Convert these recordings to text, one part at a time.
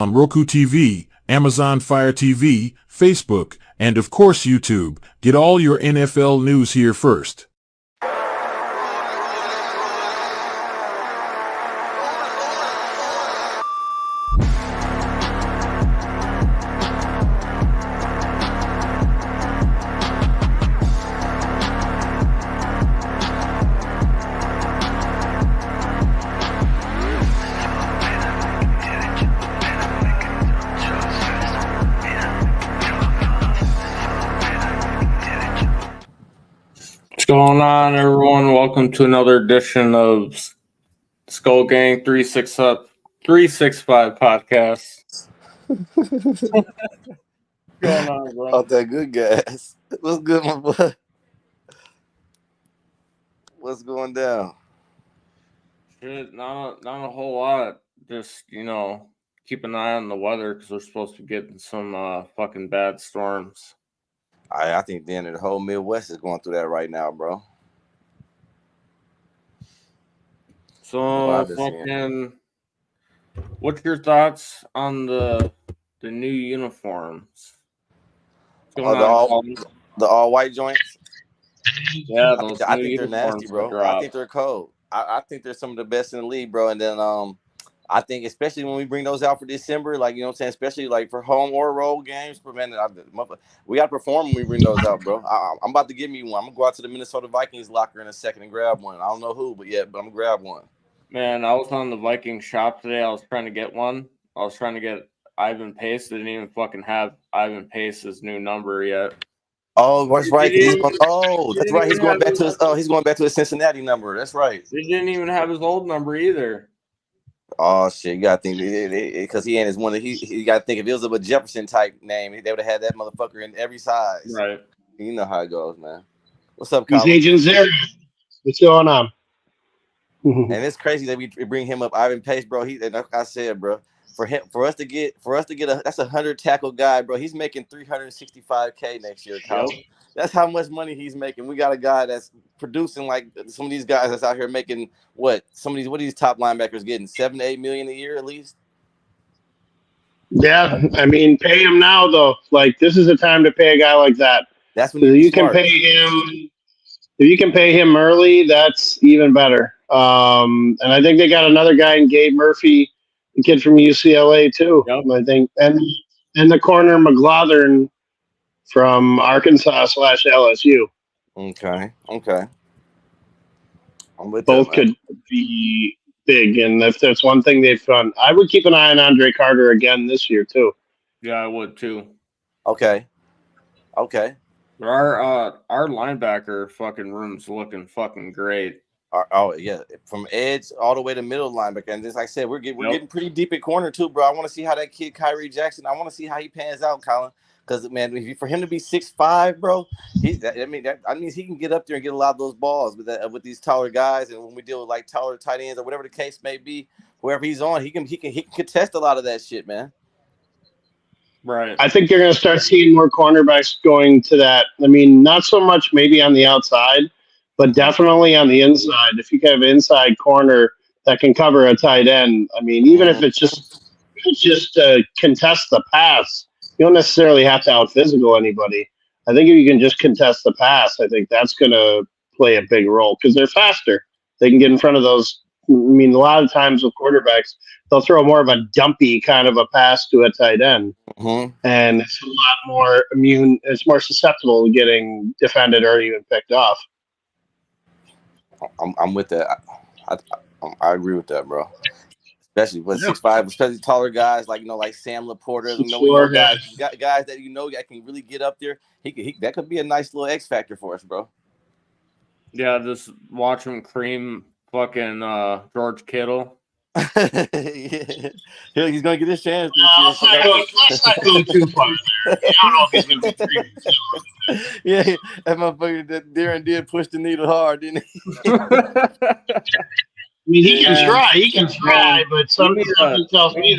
on Roku TV, Amazon Fire TV, Facebook, and of course YouTube. Get all your NFL news here first. What's going on, everyone? Welcome to another edition of Skol Gang 365 podcast. What's going on, bro? Off that good gas. What's good, my boy? What's going down? Shit, not a whole lot. Just, keep an eye on the weather because we're supposed to be getting some fucking bad storms. I think the whole Midwest is going through that right now, bro. So, what's your thoughts on the new uniforms? The all white joints? Yeah, those I think they're nasty, bro. I think they're cold. I think they're some of the best in the league, bro. And then I think especially when we bring those out for December, like, you know what I'm saying, especially like for home or road games, man, we got to perform when we bring those out, bro. I'm about to give me one. I'm going to go out to the Minnesota Vikings locker in a second and grab one. I don't know who, but I'm going to grab one. Man, I was on the Vikings shop today. I was trying to get one. I was trying to get Ivan Pace. They didn't even fucking have Ivan Pace's new number yet. Oh, that's right. That's right. He's going back to his Cincinnati number. That's right. They didn't even have his old number either. Oh shit! You gotta think because he ain't as one that he got to think if it was a Jefferson type name, they would have had that motherfucker in every size. Right. You know how it goes, man. What's up, Colin? Agent Zero. What's going on? And it's crazy that we bring him up, Ivan Pace, bro. Like I said, bro, for us to get that's a 100 tackle guy, bro. He's making $365K next year, Colin. Yep. That's how much money he's making. We got a guy that's producing like some of these guys that's out here making what are these top linebackers getting $7 to $8 million a year at least. Yeah, I mean, pay him now though. Like this is the time to pay a guy like that. That's when you can pay him. If you can pay him early, that's even better. And I think they got another guy in Gabe Murphy, the kid from UCLA too. Yep. I think, and the corner McLaughlin from Arkansas/LSU. Okay. Both could be big, and if there's one thing they've done, I would keep an eye on Andre Carter again this year too. Yeah, I would too. Okay. Our linebacker fucking room's looking fucking great. Oh yeah, from edge all the way to middle linebacker, and just like I said, we're getting pretty deep at corner too, bro. I want to see how that kid Kyrie Jackson. I want to see how he pans out, Colin. Because man, for him to be 6'5", bro, that means he can get up there and get a lot of those balls with these taller guys. And when we deal with like taller tight ends or whatever the case may be, wherever he's on, he can contest a lot of that shit, man. Right. I think you're going to start seeing more cornerbacks going to that. I mean, not so much maybe on the outside, but definitely on the inside. If you can have an inside corner that can cover a tight end, I mean, even if it's just contest the pass. You don't necessarily have to out-physical anybody. I think if you can just contest the pass, I think that's going to play a big role because they're faster. They can get in front of those. I mean, a lot of times with quarterbacks, they'll throw more of a dumpy kind of a pass to a tight end. Mm-hmm. And it's a lot more immune. It's more susceptible to getting defended or even picked off. I'm with that. I agree with that, bro. Especially with 6'5", especially taller guys like Sam Laporta, guys that that can really get up there. He that could be a nice little X factor for us, bro. Yeah, just watch him cream fucking George Kittle. Yeah. He's gonna get his chance. Let's not go too far there. I don't know if he's gonna be creaming. Yeah, that motherfucker that Darren did push the needle hard, didn't he? I mean, he can try, but something tells me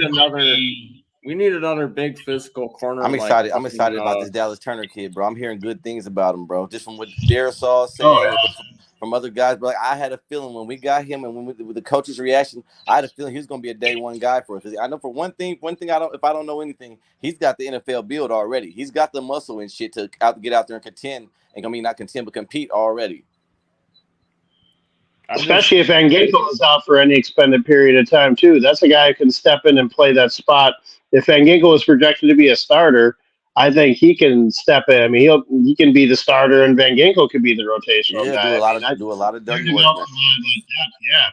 we need another big physical corner. I'm excited. I'm excited about this Dallas Turner kid, bro. I'm hearing good things about him, bro. Just from what Darisaw saying, from other guys. But like, I had a feeling when we got him and with the coach's reaction, I had a feeling he was going to be a day one guy for us. Because I know for one thing if I don't know anything, he's got the NFL build already. He's got the muscle and shit to get out there and contend. And I mean, not contend, but compete already. Especially if Van Ginkel is out for any extended period of time, too. That's a guy who can step in and play that spot. If Van Ginkel is projected to be a starter, I think he can step in. I mean, he can be the starter, and Van Ginkel could be the rotational guy. Do a lot of dirty work. Yeah.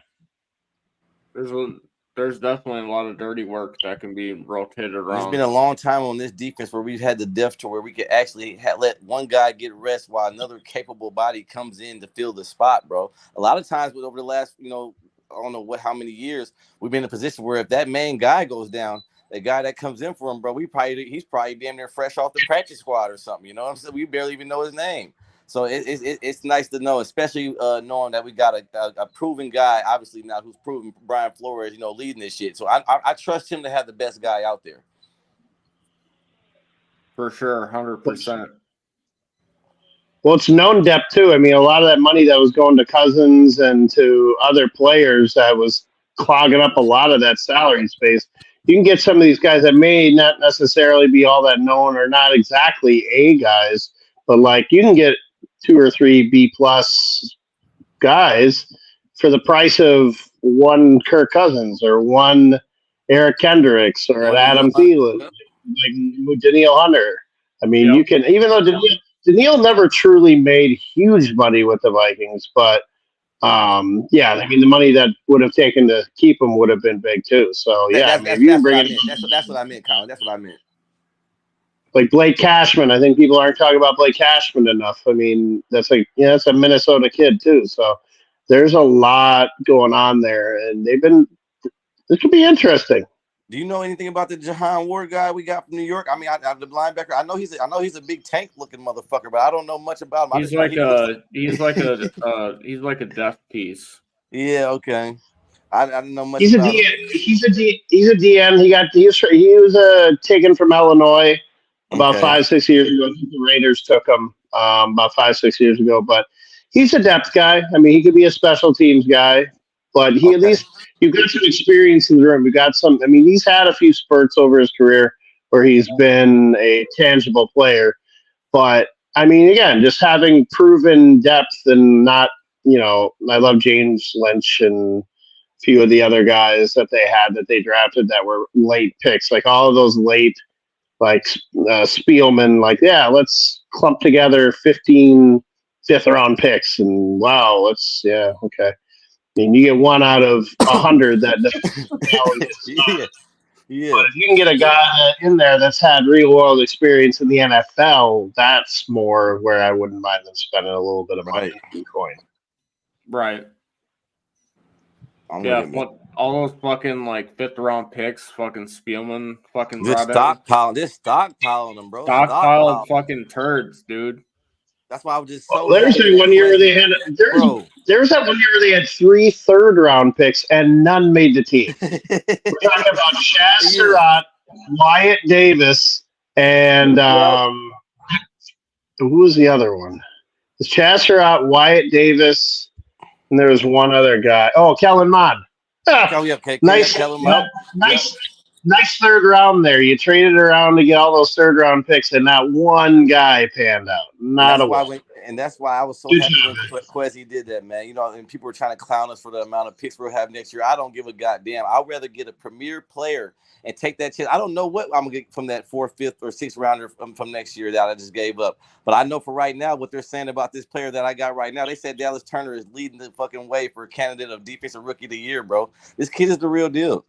There's definitely a lot of dirty work that can be rotated around. It's been a long time on this defense where we've had the depth to where we could actually let one guy get rest while another capable body comes in to fill the spot, bro. A lot of times over the last, I don't know how many years, we've been in a position where if that main guy goes down, the guy that comes in for him, bro, he's probably damn near fresh off the practice squad or something. You know what I'm saying? We barely even know his name. So it's nice to know, especially knowing that we got a proven guy, obviously now who's proven, Brian Flores, leading this shit. So I trust him to have the best guy out there. For sure, 100%. Well, it's known depth, too. I mean, a lot of that money that was going to Cousins and to other players that was clogging up a lot of that salary space. You can get some of these guys that may not necessarily be all that known or not exactly A guys, but like you can get 2 or 3 B+ guys for the price of one Kirk Cousins or one Eric Kendricks or an Adam Thielen, like Danielle Hunter. I mean, you can, even though Danielle never truly made huge money with the Vikings, but I mean, the money that would have taken to keep him would have been big too. So that's what I meant, Colin. That's what I meant. Like Blake Cashman, I think people aren't talking about Blake Cashman enough. I mean, that's that's a Minnesota kid too. So there's a lot going on there, and this could be interesting. Do you know anything about the Jahan Ward guy we got from New York? I mean, the linebacker. I know he's a big tank looking motherfucker, but I don't know much about him. He's like a death piece. Yeah, okay. I don't know much. He's a DN. He was taken from Illinois about 5-6 years ago. I think the Raiders took him about 5-6 years ago, but he's a depth guy. I mean, he could be a special teams guy, but at least you've got some experience in the room. He's had a few spurts over his career where he's been a tangible player, but I mean, again, just having proven depth and not, I love James Lynch and a few of the other guys that they drafted that were late picks, like all of those late, like Spielman, let's clump together 15 fifth-round picks, and okay. I mean, you get one out of 100 that yeah. But if you can get a guy in there that's had real-world experience in the NFL, that's more where I wouldn't mind them spending a little bit of money in coin. Right. All those fucking fifth-round picks, fucking Spielman, fucking stockpiling them, bro. Stockpiled fucking turds, dude. That's why I was just so. There's that 1 year where they had. There's that 1 year where they had 3 third-round picks and none made the team. We're talking about Chaz Surratt, Wyatt Davis, and who was the other one? It's Chaz Surratt, Wyatt Davis, and there was one other guy. Oh, Kellen Mond. Nice third round there. You traded around to get all those third round picks, and not one guy panned out. That's why I was so happy when Kwesi did that, man. And people were trying to clown us for the amount of picks we'll have next year. I don't give a goddamn. I'd rather get a premier player and take that chance. I don't know what I'm gonna get from that 4th, 5th, or 6th rounder from next year that I just gave up. But I know for right now what they're saying about this player that I got right now. They said Dallas Turner is leading the fucking way for a candidate of defensive rookie of the year, bro. This kid is the real deal.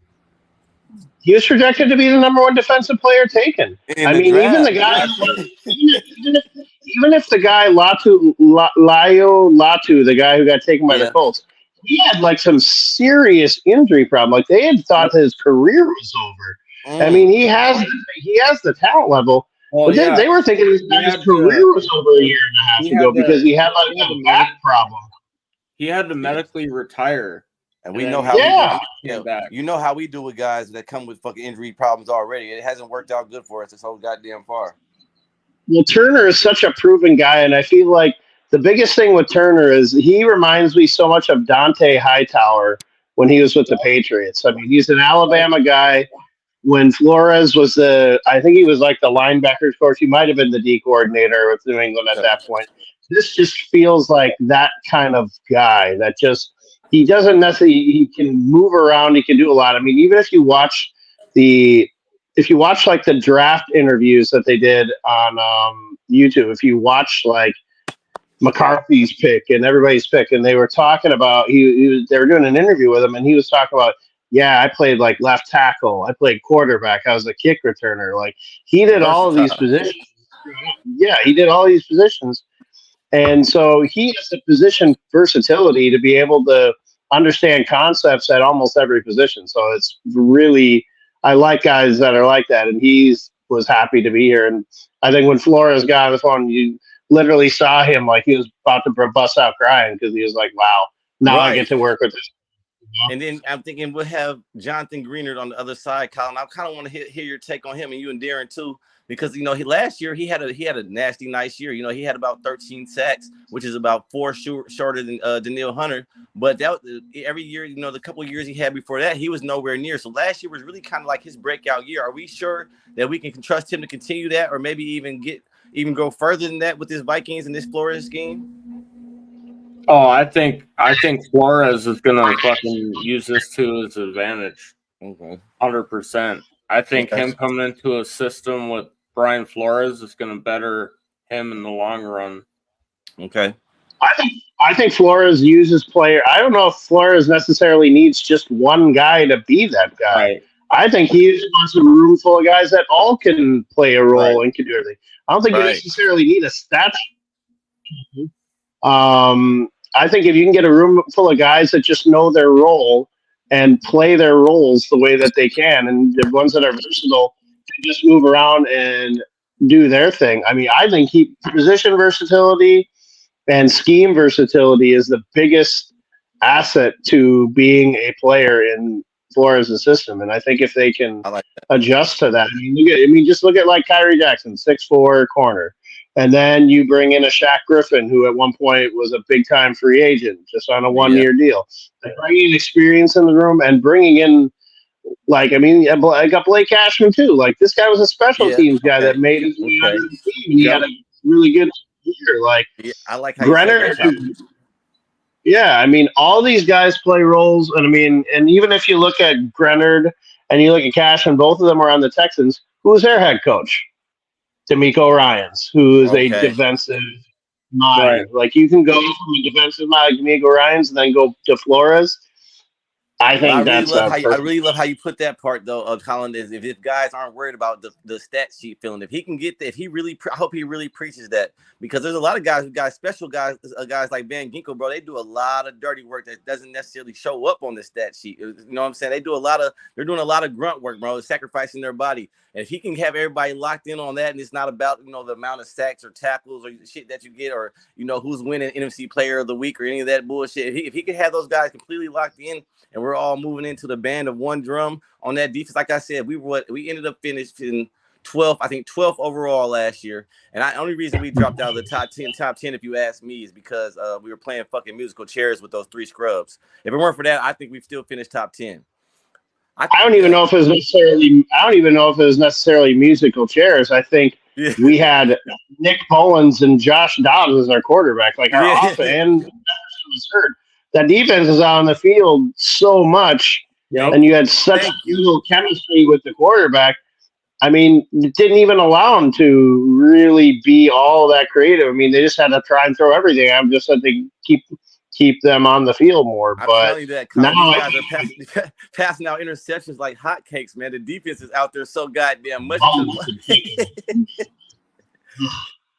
He was projected to be the number 1 defensive player taken. Even the guy, even if the guy Latu, the guy who got taken by the Colts, he had some serious injury problem. They had thought his career was over. I mean, he has the talent level, but they were thinking his career was over a year and a half ago because he had a back problem. He had to medically retire. And we know how you know how we do with guys that come with fucking injury problems already. It hasn't worked out good for us this whole goddamn far. Well, Turner is such a proven guy, and I feel like the biggest thing with Turner is he reminds me so much of Dante Hightower when he was with the Patriots. I mean, he's an Alabama guy. When Flores was I think he was like the linebackers coach. He might have been the D coordinator with New England at that point. This just feels like that kind of guy that just, he doesn't necessarily, he can move around. He can do a lot. I mean, even if you watch like the draft interviews that they did on YouTube, if you watch like McCarthy's pick and everybody's pick, and they were talking about they were doing an interview with him, and he was talking about, yeah, I played like left tackle, I played quarterback, I was a kick returner. Like he did all of these positions. Yeah, he did all these positions, and so he has the position versatility to be able to understand concepts at almost every position. So it's really, I like guys that are like that, and was happy to be here. And I think when Flores got on the phone, you literally saw him like he was about to bust out crying because he was like, wow, now I get to work with this. And then I'm thinking we'll have Jonathan Greenard on the other side, Colin. I kind of want to hear your take on him, and you and Darren too, because last year he had a nasty nice year. He had about 13 sacks, which is about 4 shorter than Danielle Hunter. But that every year, the couple of years he had before that, he was nowhere near. So last year was really kind of like his breakout year. Are we sure that we can trust him to continue that, or maybe even go further than that with this Vikings and this Flores scheme? Oh, I think Flores is gonna fucking use this to his advantage. 100%. I think him coming into a system with Brian Flores is gonna better him in the long run. Okay. I think Flores uses player. I don't know if Flores necessarily needs just one guy to be that guy. Right. I think he wants a room full of guys that all can play a role and can do everything. I don't think you necessarily need a stat. I think if you can get a room full of guys that just know their role and play their roles the way that they can, and the ones that are versatile can just move around and do their thing. I mean, I think position versatility and scheme versatility is the biggest asset to being a player in Flores' system. And I think if they can adjust to that, just look at like Kyrie Jackson, 6'4" corner. And then you bring in a Shaq Griffin, who at one point was a big-time free agent, just on a one-year deal. Like bringing experience in the room and bringing in, I got Blake Cashman too. Like this guy was a special teams guy that made his way onto the team. And he had a really good year. Like I like how Brenner. Yeah, I mean, all these guys play roles, and and even if you look at Grenard and you look at Cashman, both of them are on the Texans. Who's their head coach? D'Amico Ryans, who is a defensive mind. Right. Like you can go from a defensive mind, D'Amico Ryans, and then go to Flores. I really love how you put that part though of Colin is if guys aren't worried about the stat sheet feeling, if he can get that, I hope he really preaches that, because there's a lot of guys, special guys like Van Ginkel, bro. They do a lot of dirty work that doesn't necessarily show up on the stat sheet. You know what I'm saying? They're doing a lot of grunt work, bro. They're sacrificing their body. And if he can have everybody locked in on that, and it's not about the amount of sacks or tackles or shit that you get, or who's winning NFC Player of the Week or any of that bullshit. If he can have those guys completely locked in, and we're all moving into the band of one drum on that defense. Like I said, we ended up finishing 12th overall last year. And the only reason we dropped out of the top 10, if you ask me, is because we were playing fucking musical chairs with those 3 scrubs. If it weren't for that, I think we still finished top 10. I don't even know if it was necessarily musical chairs. I think we had Nick Mullins and Josh Dobbs as our quarterback. Like our offense was hurt. That defense is out on the field so much, and you had such little chemistry with the quarterback. I mean, it didn't even allow them to really be all that creative. I mean, they just had to try and throw everything. I'm just had to keep them on the field more. But now guys are passing out interceptions like hotcakes, man. The defense is out there so goddamn much.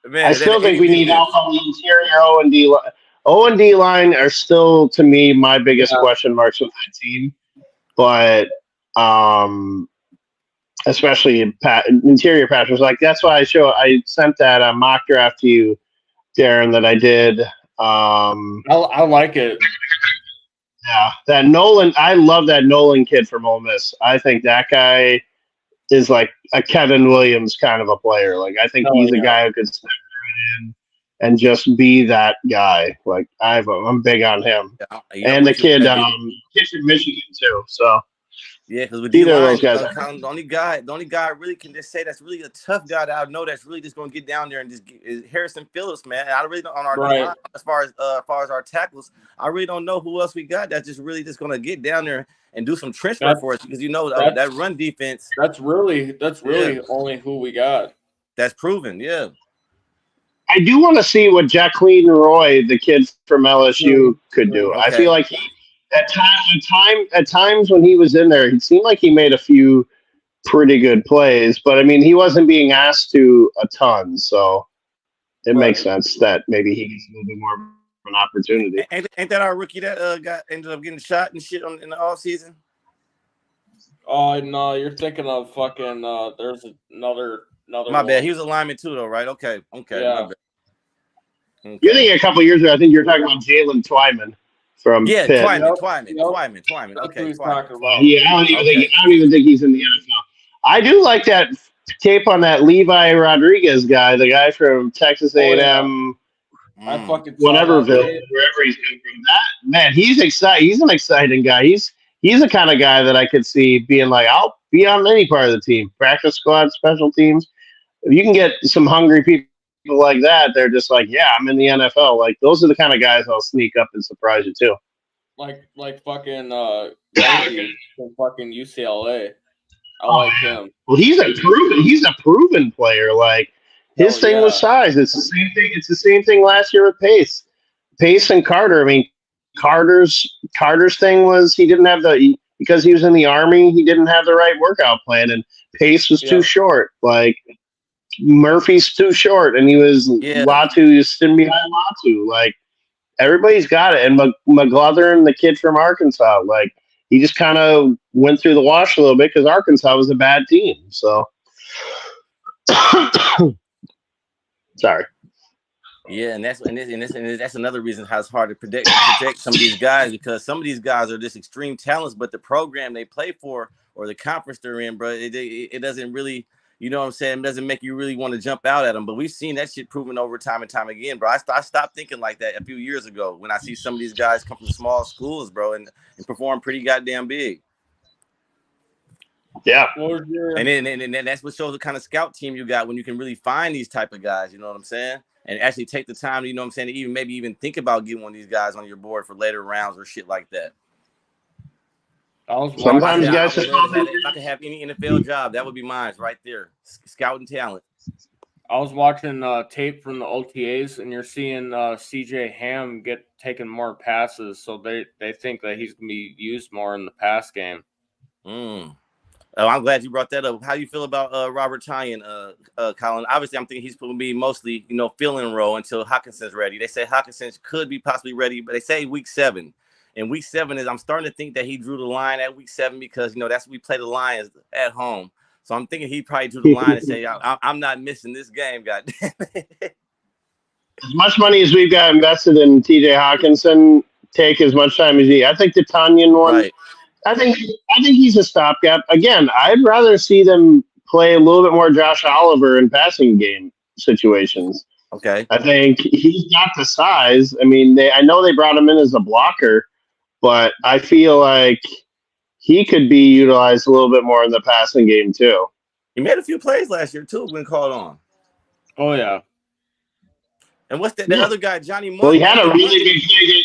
Man, I still think we need help on the interior O&D line. O&D line are still, to me, my biggest question marks with that team. But especially interior passers. Like, that's why I sent that mock draft to you, Darren, that I did. I like it. Yeah, that Nolan. I love that Nolan kid from Ole Miss. I think that guy is like a Kevin Williams kind of a player. Like, I think he's a guy who could step right in and just be that guy. Like I'm big on him, Yeah, and the kid, that kid from Michigan too. So yeah, because with either of D-line, those guys, the only guy I really can just say that's really a tough guy that I know that's really just going to get down there and just is Harrison Phillips, man. I really don't on our D-line as far as our tackles. I really don't know who else we got that's just really just going to get down there and do some trench work for us because that run defense. That's really only who we got. That's proven, yeah. I do want to see what Jacqueline Roy, the kid from LSU, could do. Okay. I feel like at times when he was in there, it seemed like he made a few pretty good plays, but I mean, he wasn't being asked to a ton, so it makes sense that maybe he gets a little bit more of an opportunity. Ain't that our rookie that ended up getting shot and shit in the offseason? Oh no, you're thinking of fucking. There's another. My bad. He was a lineman too, though, right? Okay. Yeah. My bad. Okay. You're thinking a couple of years ago. I think you're talking about Jalen Twyman from Pitt. Twyman. Okay, Twyman. Yeah, I don't even think he's in the NFL. I do like that tape on that Levi Rodriguez guy, the guy from Texas A&M. I fucking whateverville, wherever he's coming from. That man, he's exciting. He's an exciting guy. He's the kind of guy that I could see being like, I'll be on any part of the team, practice squad, special teams. If you can get some hungry people like that, they're just like, yeah, I'm in the NFL. Like those are the kind of guys I'll sneak up and surprise you too. Like fucking Yankee from fucking UCLA. I like him. Well, he's a proven player. Like his thing was size. It's the same thing. It's the same thing last year with Pace and Carter. I mean, Carter's thing was he didn't have because he was in the Army, he didn't have the right workout plan, and Pace was too short. Like Murphy's too short, and he was Latu sitting behind Latu. Like everybody's got it, and McGlothern, the kid from Arkansas, like he just kind of went through the wash a little bit because Arkansas was a bad team. So sorry. Yeah, and that's another reason how it's hard to predict some of these guys because some of these guys are just extreme talents, but the program they play for or the conference they're in, bro, it doesn't really, you know what I'm saying, it doesn't make you really want to jump out at them. But we've seen that shit proven over time and time again, bro. I stopped thinking like that a few years ago when I see some of these guys come from small schools, bro, and perform pretty goddamn big. Yeah, and then that's what shows the kind of scout team you got when you can really find these type of guys. You know what I'm saying? And actually take the time, you know what I'm saying, to even think about getting one of these guys on your board for later rounds or shit like that. Sometimes guys, if I could have any NFL job, that would be mine right there. Scouting talent. I was watching tape from the OTAs, and you're seeing CJ Ham taking more passes, so they think that he's gonna be used more in the pass game. Oh, I'm glad you brought that up. How you feel about Robert Tonyan, Colin? Obviously, I'm thinking he's going to be mostly, fill-in role until Hawkinson's ready. They say Hawkinson could be possibly ready, but they say week 7. And week 7 I'm starting to think that he drew the line at week 7 because, that's we play the Lions at home. So I'm thinking he probably drew the line and say, I'm not missing this game, goddamn. As much money as we've got invested in TJ Hawkinson, take as much time as I think the Tonyan one. Right. I think he's a stopgap. Again, I'd rather see them play a little bit more Josh Oliver in passing game situations. Okay. I think he's got the size. I mean, I know they brought him in as a blocker, but I feel like he could be utilized a little bit more in the passing game too. He made a few plays last year too when called on. Oh yeah. And what's that? The other guy, Johnny Munt. Well, he had a really big play.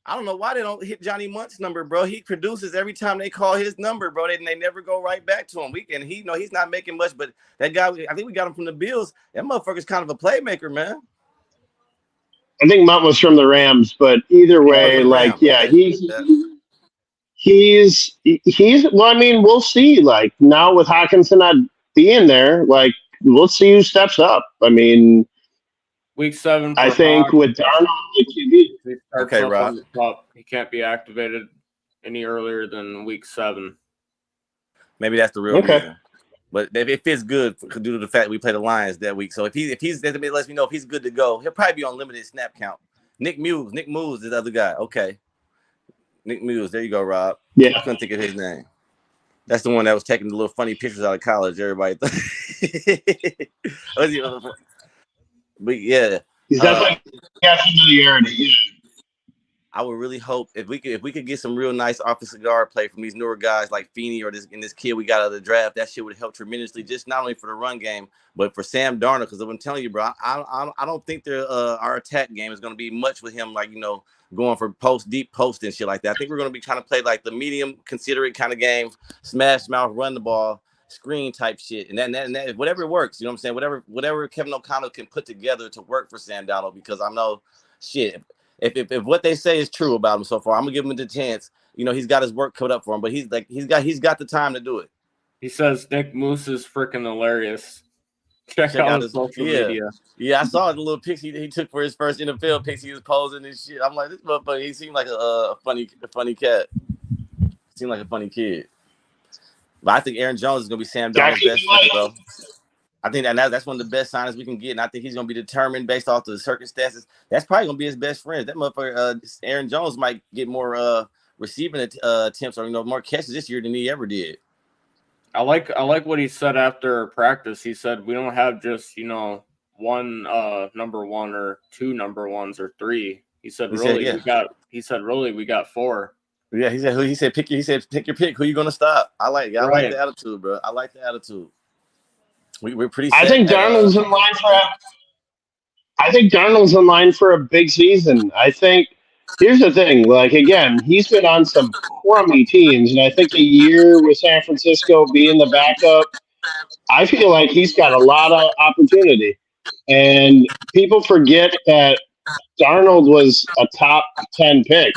I don't know why they don't hit Johnny Munt's number, bro. He produces every time they call his number, bro. They never go right back to him. He's not making much, but that guy, I think we got him from the Bills. That motherfucker's kind of a playmaker, man. I think Munt was from the Rams, but either way, he's well, I mean, we'll see. Like now with Hawkinson not being there, like we'll see who steps up. I mean, week 7. I think with Darnold, okay, Rob. He can't be activated any earlier than week 7. Maybe that's the real reason. But if it's good due to the fact we play the Lions that week, so if he's that lets me know if he's good to go, he'll probably be on limited snap count. Nick Muse is the other guy. Okay, Nick Muse. There you go, Rob. Yeah, I couldn't think of his name. That's the one that was taking the little funny pictures out of college. Everybody. But yeah, He's definitely got familiarity. Yeah. I would really hope if we could get some real nice offensive guard play from these newer guys like Feeney or this kid we got out of the draft, that shit would help tremendously, just not only for the run game, but for Sam Darnold. Because I'm telling you, bro, I don't think our attack game is going to be much with him, like, going for deep post and shit like that. I think we're going to be trying to play like the medium, considerate kind of game, smash mouth, run the ball, screen type shit, and that whatever works. You know what I'm saying? Whatever Kevin O'Connell can put together to work for Sam Darnold, because I know shit. If what they say is true about him so far, I'm gonna give him the chance. He's got his work cut up for him, but he's got the time to do it. He says Nick Moose is freaking hilarious. Check out his social media. Yeah, I saw the little pics he took for his first NFL pics. He was posing and shit. I'm like, this motherfucker. He seemed like a funny cat. Seemed like a funny kid. But I think Aaron Jones is gonna be Sam Darnold's best friend, bro. I think that's one of the best signings we can get, and I think he's gonna be determined based off the circumstances. That's probably gonna be his best friend. That motherfucker, Aaron Jones, might get more receiving attempts or more catches this year than he ever did. I like what he said after practice. He said we don't have just one number one or two number ones or three. He said we got four. Yeah, he said pick your pick. Who you gonna stop? I like the attitude, bro. I like the attitude. We're pretty set. I think Darnold's in line for a big season. I think here's the thing, like, again, he's been on some crummy teams, and I think a year with San Francisco being the backup, I feel like he's got a lot of opportunity. And people forget that Darnold was a top 10 pick.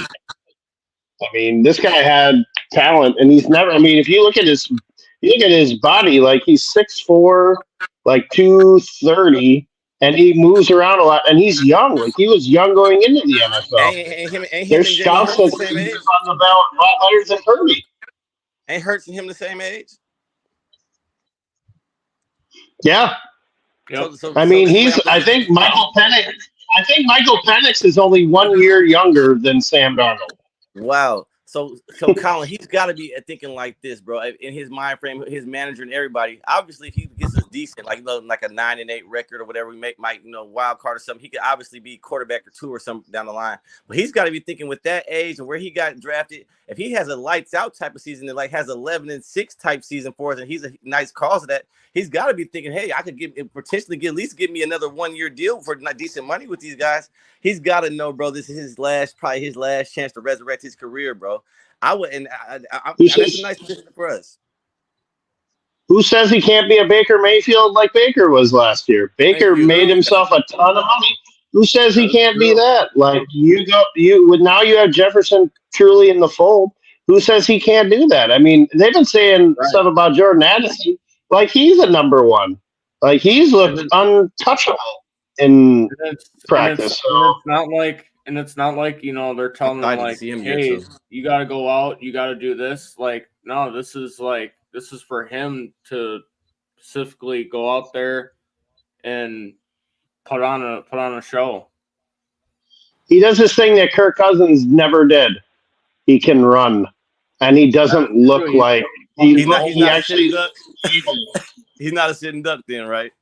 I mean, this guy had talent, and he's never. I mean, if you look at his body, like, he's 6'4", like 230, and he moves around a lot, and he's young. Like, he was young going into the NFL. There's scouts that think he's on the ballot a lot better than Kirby. Ain't Hurts and him the same age? Yeah. Yep. I think Michael Penix is only 1 year younger than Sam Darnold. Wow. So Colin, he's got to be thinking like this, bro. In his mind frame, his manager and everybody. Obviously, if he gets us decent, like a 9-8 might wild card or something, he could obviously be quarterback or two or something down the line. But he's got to be thinking with that age and where he got drafted. If he has a lights out type of season that has 11-6 type season for us, and he's a nice cause of that, he's got to be thinking, hey, I could potentially at least give me another 1 year deal for decent money with these guys. He's got to know, bro, this is probably his last chance to resurrect his career, bro. That's a nice position for us. Who says he can't be a Baker Mayfield like Baker was last year? Baker made himself a ton of money. Who says he can't be that? Like, now you have Jefferson truly in the fold. Who says he can't do that? I mean, they've been saying stuff about Jordan Addison. Like, he's a number one. Like, he's looked untouchable in practice. And it's not like they're telling them like, hey, you got to go out, you got to do this. Like, no, this is for him to specifically go out there and put on a show. He does this thing that Kirk Cousins never did. He can run, and he doesn't look like he's not a sitting duck. He's not a sitting duck, then, right?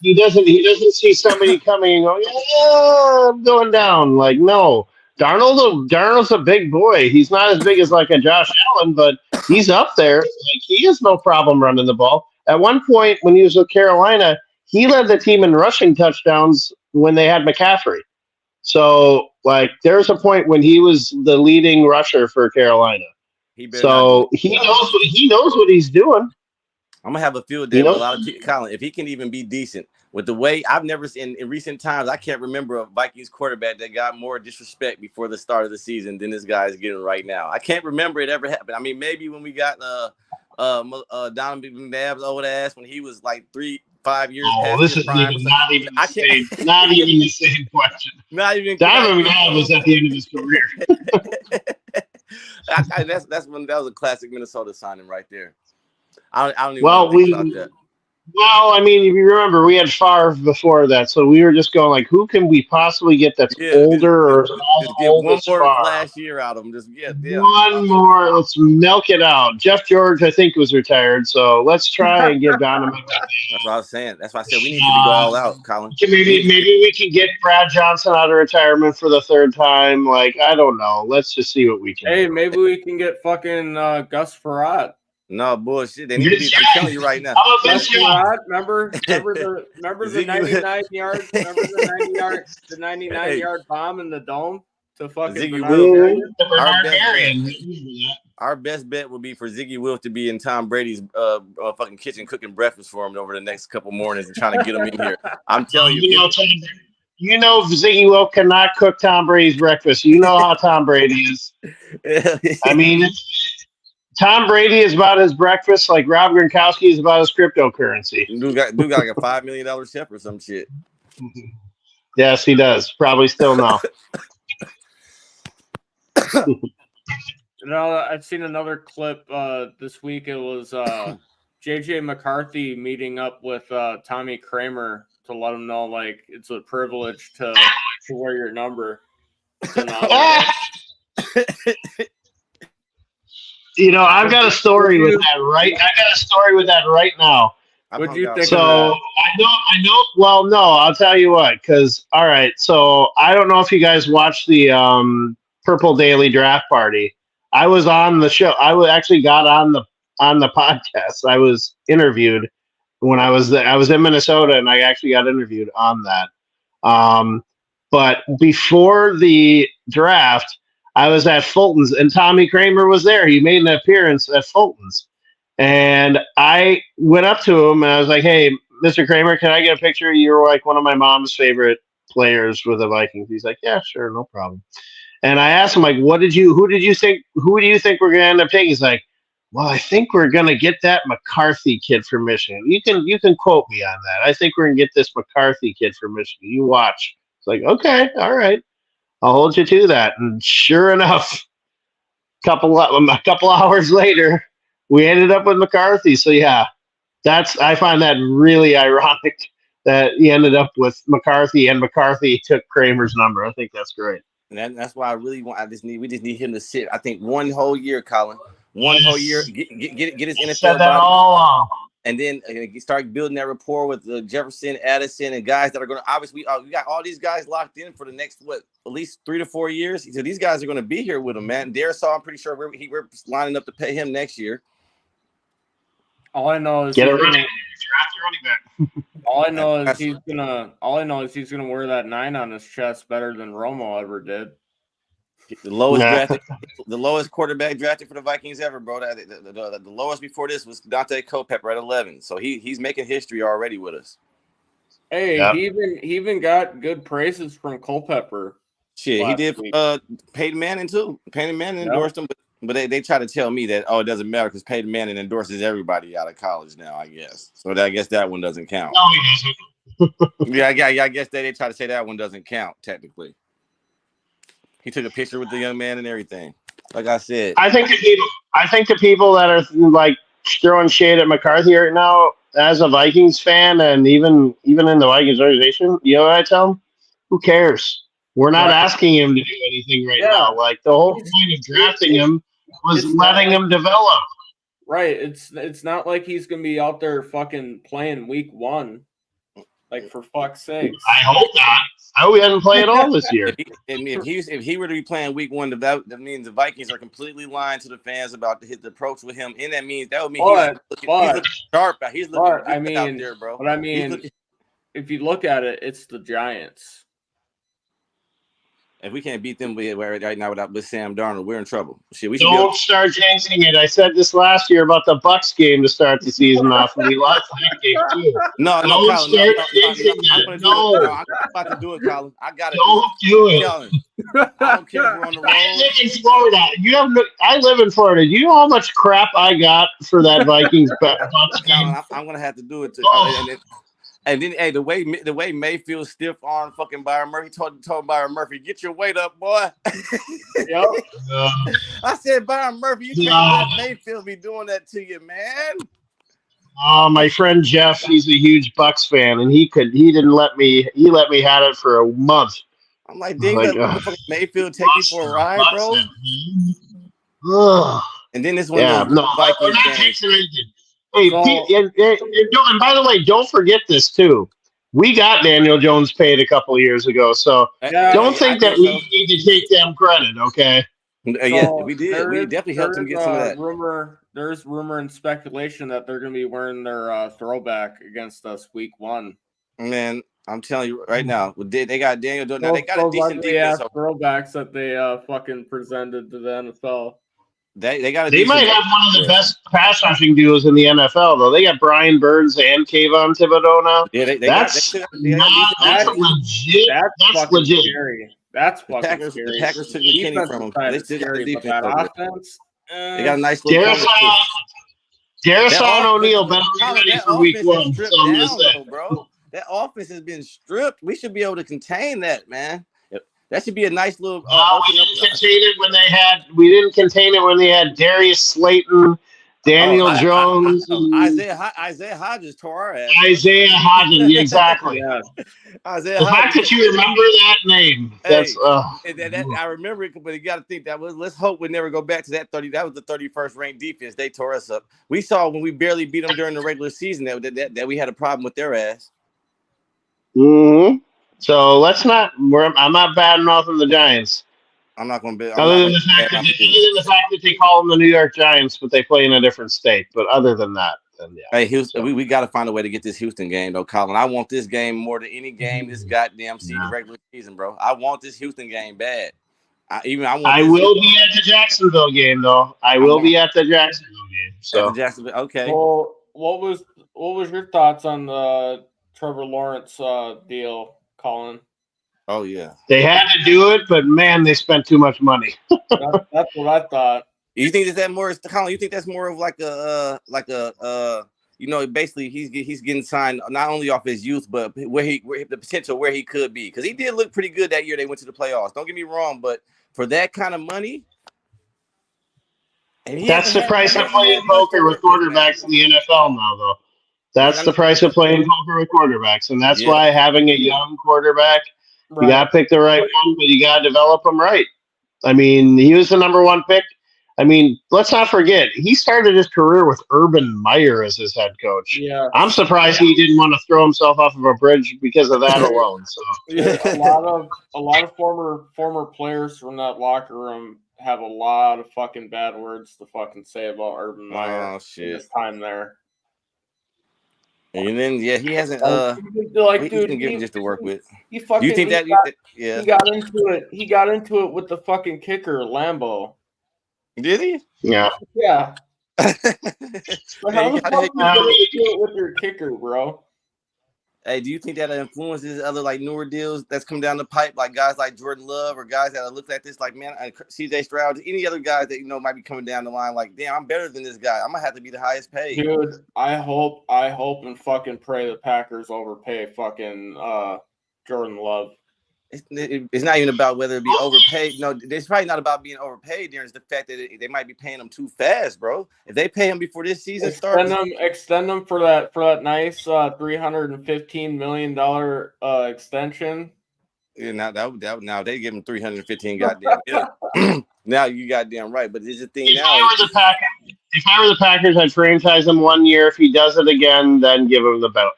He doesn't see somebody coming and going, yeah, I'm going down. Like, no. Darnold's a big boy. He's not as big as like a Josh Allen, but he's up there. Like, he has no problem running the ball. At one point when he was with Carolina, he led the team in rushing touchdowns when they had McCaffrey. So, like, there's a point when he was the leading rusher for Carolina. He knows what he's doing. I'm gonna have a field day with a lot of people. Colin, if he can even be decent with the way I've never seen in recent times, I can't remember a Vikings quarterback that got more disrespect before the start of the season than this guy is getting right now. I can't remember it ever happened. I mean, maybe when we got Donovan McNabb's old ass when he was like 3-5 years. Oh, this is not even the same question. Not even Donovan McNabb was at the end of his career. That was a classic Minnesota signing right there. I don't even want to think about that. Well, I mean, if you remember, we had Favre before that, so we were just going like, who can we possibly get that's Yeah, older or as just get old one as more Favre? flash year out of them. Just yeah. One more. Let's milk it out. Jeff George, I think, was retired, so let's try and give Donovan. That's what I was saying. That's why I said we need to go all out, Colin. Maybe we can get Brad Johnson out of retirement for the third time. Like, I don't know. Let's just see what we can. Hey, do. maybe we can get fucking Gus Farad. No bullshit. They need to be. I'm telling you right now. How about Gus this guy? Farad, remember the 99 yards? Remember the 99 yard bomb in the dome to fucking Ziggy Bernard Wilf. Marion? Our best bet would be for Ziggy Wilf to be in Tom Brady's fucking kitchen cooking breakfast for him over the next couple mornings and trying to get him in here. I'm telling you. You know Ziggy Wilf cannot cook Tom Brady's breakfast. You know how Tom Brady is. I mean, Tom Brady is about his breakfast like Rob Gronkowski is about his cryptocurrency. Dude got like a $5 million chef or some shit. Yes, he does. Probably still no. I've seen another clip this week. It was JJ McCarthy meeting up with Tommy Kramer to let him know like it's a privilege to wear your number. You know, I've got a story with that right now. What do you think? So I know. Well, no, I'll tell you what. Because all right, so I don't know if you guys watched the Purple Daily Draft Party. I was on the show. Actually got on the podcast. I was interviewed when I was there. I was in Minnesota, and I actually got interviewed on that. But before the draft, I was at Fulton's, and Tommy Kramer was there. He made an appearance at Fulton's. And I went up to him, and I was like, hey, Mr. Kramer, can I get a picture? You're like one of my mom's favorite players with the Vikings. He's like, yeah, sure, no problem. And I asked him, like, who do you think we're going to end up taking? He's like, well, I think we're going to get that McCarthy kid from Michigan. You can quote me on that. I think we're going to get this McCarthy kid from Michigan. You watch. It's like, okay, all right. I'll hold you to that. And sure enough, a couple hours later, we ended up with McCarthy. So yeah, I find that really ironic that he ended up with McCarthy and McCarthy took Kramer's number. I think that's great. And that's why I really want. We just need him to sit. I think one whole year, Colin. One whole year, get his NFL body, and then start building that rapport with Jefferson, Addison, and guys that are going to obviously. We got all these guys locked in for the next at least 3 to 4 years. So these guys are going to be here with him, man. Darisaw, I'm pretty sure we're lining up to pay him next year. All I know is get a running back. All I know is he's gonna wear that 9 on his chest better than Romo ever did. The lowest quarterback drafted for the Vikings ever, bro. The lowest before this was Dante Culpepper at 11. So he's making history already with us. Hey, he even got good praises from Culpepper. Shit, he did. Peyton Manning too. Peyton Manning endorsed him, but they try to tell me that it doesn't matter because Peyton Manning endorses everybody out of college now. I guess so. I guess that one doesn't count. No, he doesn't. I guess they try to say that one doesn't count technically. He took a picture with the young man and everything. Like I said, I think the people that are like throwing shade at McCarthy right now, as a Vikings fan, and even in the Vikings organization, you know what I tell them? Who cares? We're not asking him to do anything right now. Like the whole point of drafting him was letting him develop. Right. It's not like he's gonna be out there fucking playing week 1. Like for fuck's sake. I hope not. I hope he doesn't play at all this year. If he were to be playing week 1, that means the Vikings are completely lying to the fans about the approach with him, and that mean he's looking sharp. He's looking good out there, bro. But I mean, if you look at it, it's the Giants. If we can't beat them right now with Sam Darnold, we're in trouble. Shit, we don't start jinxing it. I said this last year about the Bucks game to start the season off, and we lost that game too. No, Colin. I'm about to do it, Colin. I got it. Don't do it. Colin, I don't care if we're on the road. I live in Florida. I live in Florida. Do you know how much crap I got for that Vikings Bucks game? I'm gonna have to do it too. And then, hey, the way Mayfield stiff arm fucking Byron Murphy told Byron Murphy, get your weight up, boy. Yep. I said, Byron Murphy, you can't let Mayfield be doing that to you, man. My friend Jeff, he's a huge Bucks fan, and he didn't let me. He let me have it for a month. I'm like, dang, let motherfucking Mayfield take you for a ride, bro. And then this one of those Vikings games. Hey, and by the way, don't forget this too. We got Daniel Jones paid a couple of years ago, so don't think that we need to take them credit, okay? Yeah, we did. We definitely helped him get some of that. There's rumor and speculation that they're going to be wearing their throwback against us week 1. Man, I'm telling you right now, they got Daniel Jones. Now they got a decent defense. Throwbacks that they fucking presented to the NFL. They got. They might have one of the best pass rushing duos in the NFL, though. They got Brian Burns and Kayvon Thibodeau now. Yeah, that's legit. That's legit. Scary. That's fucking scary. The Packers took McKinney from them. They still got the defense. That offense. They got a nice little. Darrison O'Neal better be ready for week 1. Bro. That offense has been stripped. We should be able to contain that, man. That should be a nice little. We didn't contain it when they had Darius Slayton, Daniel Jones, Isaiah Hodgins tore our ass. Isaiah Hodgins, exactly. Yeah. The fact that you remember that name, that's. I remember it, but you got to think that was. Let's hope we never go back to that 30. That was the 31st ranked defense. They tore us up. We saw when we barely beat them during the regular season that we had a problem with their ass. Mm-hmm. So let's not. I'm not bad mouthing the Giants. I'm not going to be. Other than the fact that they call them the New York Giants, but they play in a different state. But other than that, then yeah. Hey, Houston, we got to find a way to get this Houston game, though, Colin. I want this game more than any game this goddamn regular season, bro. I want this Houston game bad. I will be at the Jacksonville game, though. I will be at the Jacksonville game. So at the Jacksonville, okay. Well, what was your thoughts on the Trevor Lawrence deal, Colin? Oh yeah, they had to do it, but man, they spent too much money. That's what I thought. You think that more, Colin? You think that's more of like a basically he's getting signed not only off his youth, but where the potential where he could be, because he did look pretty good that year they went to the playoffs. Don't get me wrong, but for that kind of money, that's the price of playing poker with quarterbacks in the NFL now, though. That's the price of playing poker with quarterbacks, and that's why having a young quarterback. You got to pick the right one, but you got to develop them right. I mean, he was the number 1 pick. I mean, let's not forget, he started his career with Urban Meyer as his head coach. Yeah. I'm surprised he didn't want to throw himself off of a bridge because of that alone. So a lot of former players from that locker room have a lot of fucking bad words to fucking say about Urban Meyer. Oh shit. His time there. And then he hasn't dude, been given just to work with. He fucking. You think he got into it. He got into it with the fucking kicker Lambo. Did he? Yeah. Yeah. How the fuck you get into it with your kicker, bro? Hey, do you think that influences other like newer deals that's come down the pipe, like guys like Jordan Love or guys that look at this like, man, CJ Stroud, any other guys that might be coming down the line like, damn, I'm better than this guy. I'm gonna have to be the highest paid. Dude, I hope and fucking pray the Packers overpay fucking Jordan Love. It's not even about whether it be overpaid. No, it's probably not about being overpaid. There's the fact that they might be paying him too fast, bro. If they pay him before this season starts, extend them for that nice $315 million extension. Yeah, now they give him 315 goddamn million. Now you goddamn right, but this is the thing now. If I were the Packers, I'd franchise him 1 year. If he does it again, then give him the bag.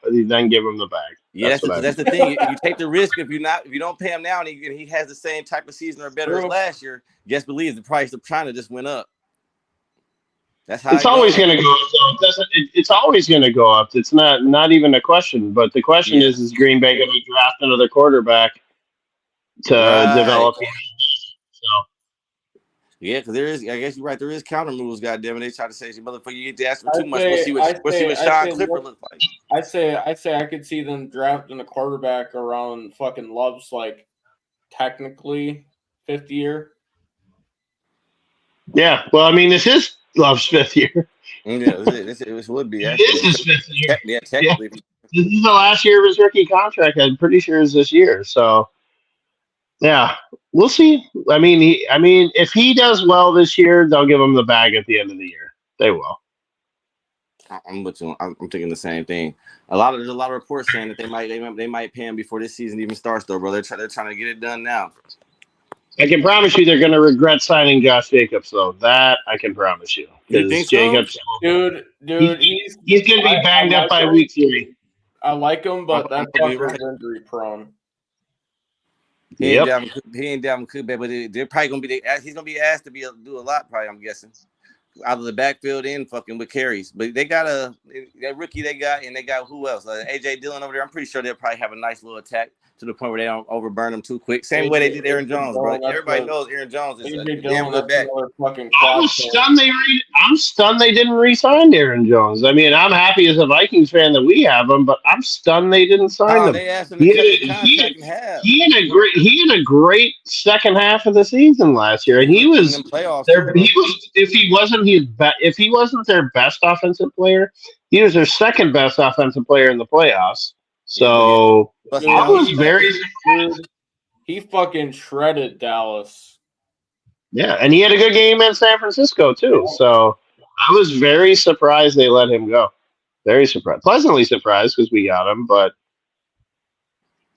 Yeah, that's the thing. You take the risk if you don't pay him now and he has the same type of season or better as last year. Guess believe the price of China just went up. That's how it's always going to go up. It's always going to go up. It's not even a question. But the question is Green Bay going to draft another quarterback to develop? So. Yeah, because there is. I guess you're right. There is counter moves. Goddamn it! They try to say, "Motherfucker, you get to ask for too much." We'll see what Sean Clifford looks like. I say I could see them drafting a quarterback around fucking Love's like technically 5th year. Yeah, well, I mean, this is Love's 5th year. Yeah, this would be. It is his 5th year. Yeah, technically. Yeah. This is the last year of his rookie contract. I'm pretty sure it's this year. So. Yeah, we'll see. I mean, if he does well this year, they'll give him the bag at the end of the year. They will. I'm with you. I'm thinking the same thing. There's a lot of reports saying that they might pay him before this season even starts, though, bro. They're trying to get it done now. I can promise you they're going to regret signing Josh Jacobs, though. That I can promise you. You think Because so? Jacobs, Dude, he's going to be banged up by week 3. I like him, but that You're fucker's right. injury prone. He ain't Dalvin Cook, but they're probably gonna be. He's gonna be asked to do a lot, probably. I'm guessing out of the backfield and fucking with carries. But they got that rookie they got, and they got who else? AJ Dillon over there. I'm pretty sure they'll probably have a nice little attack to the point where they don't overburn them too quick. Same way they did Aaron Jones, bro. Everybody knows Aaron Jones is a damn good back. I'm stunned they didn't re-sign Aaron Jones. I mean, I'm happy as a Vikings fan that we have him, but I'm stunned they didn't sign him. They asked him to cut his contract in half. He had a great second half of the season last year, and he was in the playoffs. If he wasn't their best offensive player, he was their second best offensive player in the playoffs. So I was very surprised. He fucking shredded Dallas. Yeah, and he had a good game in San Francisco too. So I was very surprised they let him go. Very surprised, pleasantly surprised because we got him. But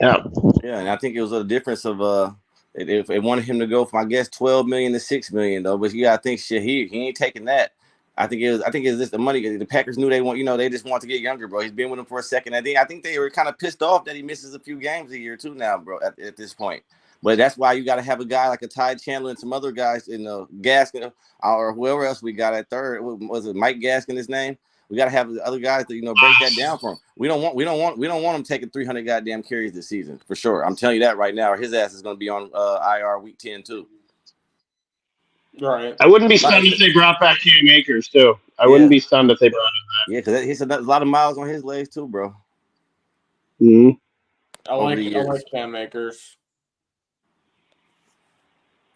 yeah, and I think it was a difference of if they wanted him to go from, I guess, $12 million to $6 million though. But you gotta think shit, he ain't taking that. I think it was just the money. The Packers knew they they just want to get younger, bro. He's been with them for a second. I think they were kind of pissed off that he misses a few games a year too now, bro. At this point. But that's why you got to have a guy like a Ty Chandler and some other guys in Gaskin or whoever else we got at third. Was it Mike Gaskin? His name. We got to have the other guys to break that down for him. We don't want him taking 300 goddamn carries this season for sure. I'm telling you that right now. Or his ass is going to be on IR week 10 too. Right. I wouldn't be stunned if they brought back Cam Akers too. I wouldn't be stunned if they brought him back. Yeah, because he's a lot of miles on his legs too, bro. Mm-hmm. I like Cam Akers.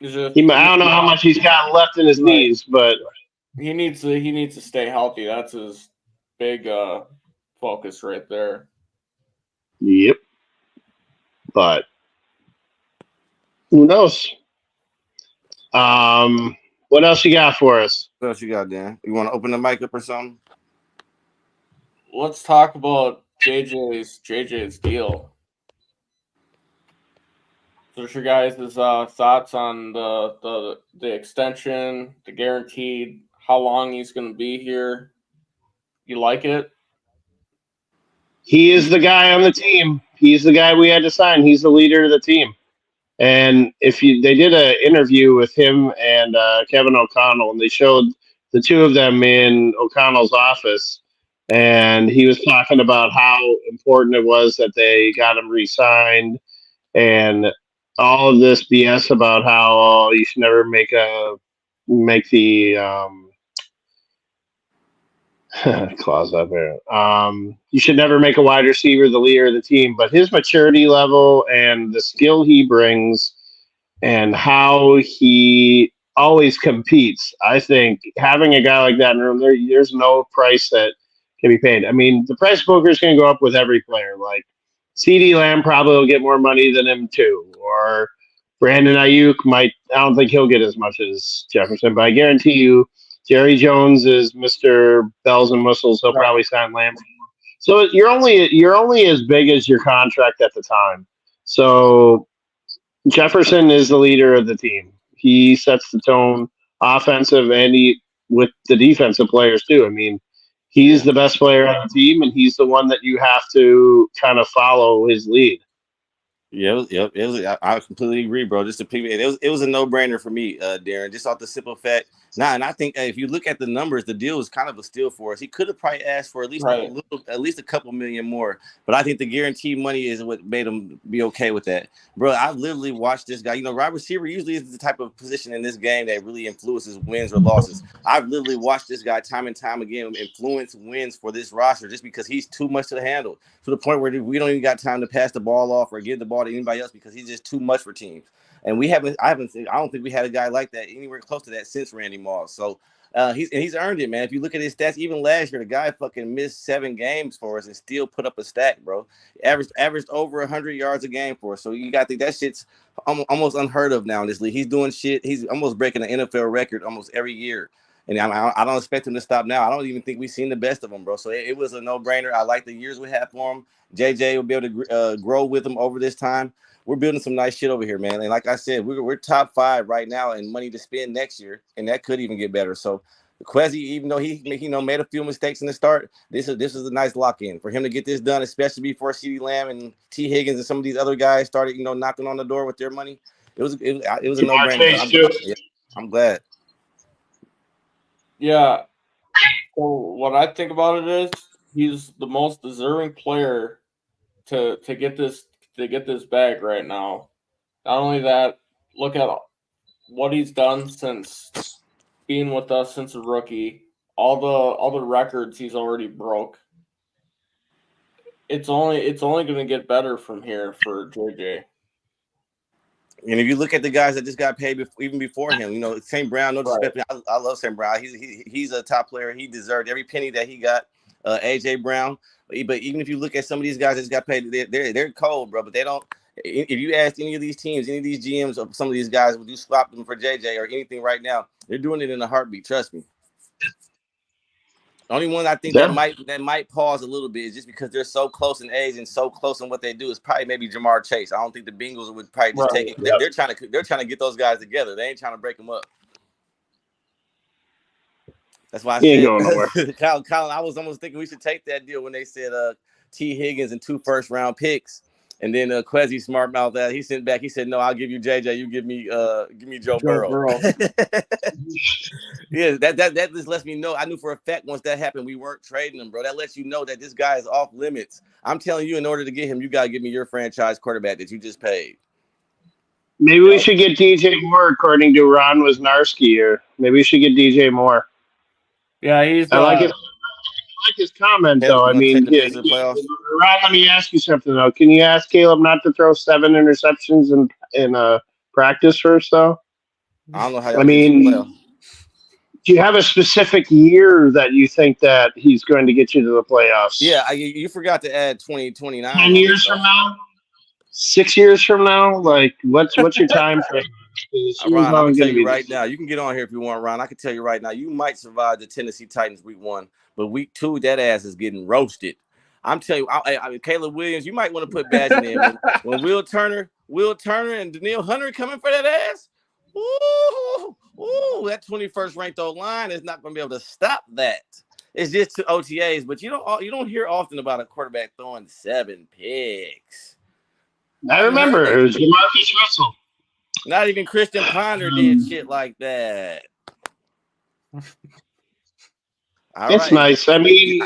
I don't know how much he's got left in his knees, but he needs to stay healthy. That's his big focus right there. Yep. But who knows? What else you got for us? What else you got, Dan? You want to open the mic up or something? Let's talk about JJ's deal. So what's your guys' thoughts on the extension, the guaranteed, how long he's going to be here? You like it? He is the guy on the team. He's the guy we had to sign. He's the leader of the team. And they did an interview with him and Kevin O'Connell, and they showed the two of them in O'Connell's office, and he was talking about how important it was that they got him re-signed, and all of this BS about how you should never make the clause up here. You should never make a wide receiver the leader of the team, but his maturity level and the skill he brings and how he always competes, I think having a guy like that in the room, there's no price that can be paid. I mean, the price poker is going to go up with every player. Like CeeDee Lamb probably will get more money than him too, or Brandon Ayuk I don't think he'll get as much as Jefferson, but I guarantee you Jerry Jones is Mr. Bells and Whistles. He'll probably sign Lamb. So you're only as big as your contract at the time. So Jefferson is the leader of the team. He sets the tone, offensive and with the defensive players too. I mean, he's the best player on the team, and he's the one that you have to kind of follow his lead. Yeah, I completely agree, bro. Just it was a no-brainer for me, Darren. Just off the simple fact. And I think if you look at the numbers, the deal was kind of a steal for us. He could have probably asked for at least a couple million more, but I think the guaranteed money is what made him be okay with that, bro. I've literally watched this guy. Wide receiver usually is the type of position in this game that really influences wins or losses. I've literally watched this guy time and time again influence wins for this roster just because he's too much to handle, to the point where we don't even got time to pass the ball off or give the ball to anybody else because he's just too much for teams. And I don't think we had a guy like that anywhere close to that since Randy Moss. So he's earned it, man. If you look at his stats, even last year, the guy fucking missed 7 games for us and still put up a stack, bro. Averaged over 100 yards a game for us. So you got to think that shit's almost unheard of now in this league. He's doing shit. He's almost breaking the NFL record almost every year. And I don't expect him to stop now. I don't even think we've seen the best of him, bro. So it was a no-brainer. I like the years we had for him. JJ will be able to grow with him over this time. We're building some nice shit over here, man. And like I said, we're top 5 right now in money to spend next year, and that could even get better. So Quezzy, even though he made a few mistakes in the start, this is a nice lock-in for him to get this done, especially before CeeDee Lamb and T. Higgins and some of these other guys started, knocking on the door with their money. It was a no-brainer. I'm glad. Yeah. So what I think about it is he's the most deserving player to get this bag right now. Not only that, look at what he's done since being with us since a rookie. All the records he's already broke. It's only going to get better from here for JJ. And if you look at the guys that just got paid even before him, St. Brown, no disrespect. Right. I love St. Brown. He's a top player. He deserved every penny that he got. AJ Brown. But even if you look at some of these guys that just got paid, they're cold, bro. But they don't. If you ask any of these teams, any of these GMs, or some of these guys, would you swap them for JJ or anything right now? They're doing it in a heartbeat. Trust me. The only one I think that might pause a little bit is just because they're so close in age and so close in what they do is probably maybe Jamar Chase. I don't think the Bengals would probably just take it. Yep. They're trying to get those guys together. They ain't trying to break them up. That's why I said, Colin, I was almost thinking we should take that deal when they said T. Higgins and 2 first-round picks. And then Quezzy smart mouth that he sent back. He said, "No, I'll give you JJ. You give me Joe Burrow." Yeah, that just lets me know. I knew for a fact once that happened, we weren't trading him, bro. That lets you know that this guy is off limits. I'm telling you, in order to get him, you gotta give me your franchise quarterback that you just paid. Maybe we should get DJ Moore, according to Ron Wisnarski, or maybe we should get DJ Moore. Yeah, he's. I like his comment, though. I mean, Ron, let me ask you something, though. Can you ask Caleb not to throw 7 interceptions in practice first, though? I don't know how. I mean, do you have a specific year that you think that he's going to get you to the playoffs? Yeah, you forgot to add 2029. 10 years from now? 6 years from now? Like, what's your time frame? Ron, I'm going to tell you right now. You can get on here if you want, Ron. I can tell you right now. You might survive the Tennessee Titans week 1, but week 2, that ass is getting roasted. I'm telling you, Caleb Williams, you might want to put Badge in there. When Will Turner and Daniil Hunter coming for that ass, ooh, that 21st ranked O-line is not going to be able to stop that. It's just 2 OTAs, but you don't hear often about a quarterback throwing 7 picks. I remember it was Jamarcus Russell. Not even Christian Ponder did shit like that. It's nice. I mean,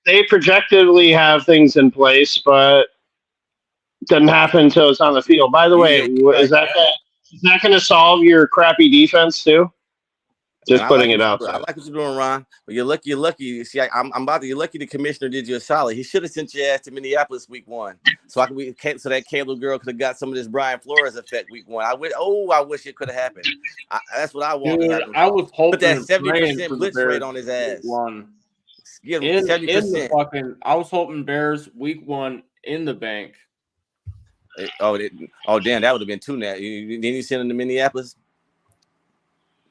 they projectively have things in place, but it doesn't happen until it's on the field. By the way, is that going to solve your crappy defense too? Just putting it out there. I like what you're doing, Ron. But you're lucky. See, you're lucky the commissioner did you a solid. He should have sent your ass to Minneapolis week 1. So that Caleb girl could have got some of this Brian Flores effect week 1. I wish it could have happened. That's what I wanted. Dude, I was hoping put that 70% blitz rate on his ass. Give him 70%. I was hoping Bears week 1 in the bank. Damn, that would have been 2 now. Didn't you send him to Minneapolis?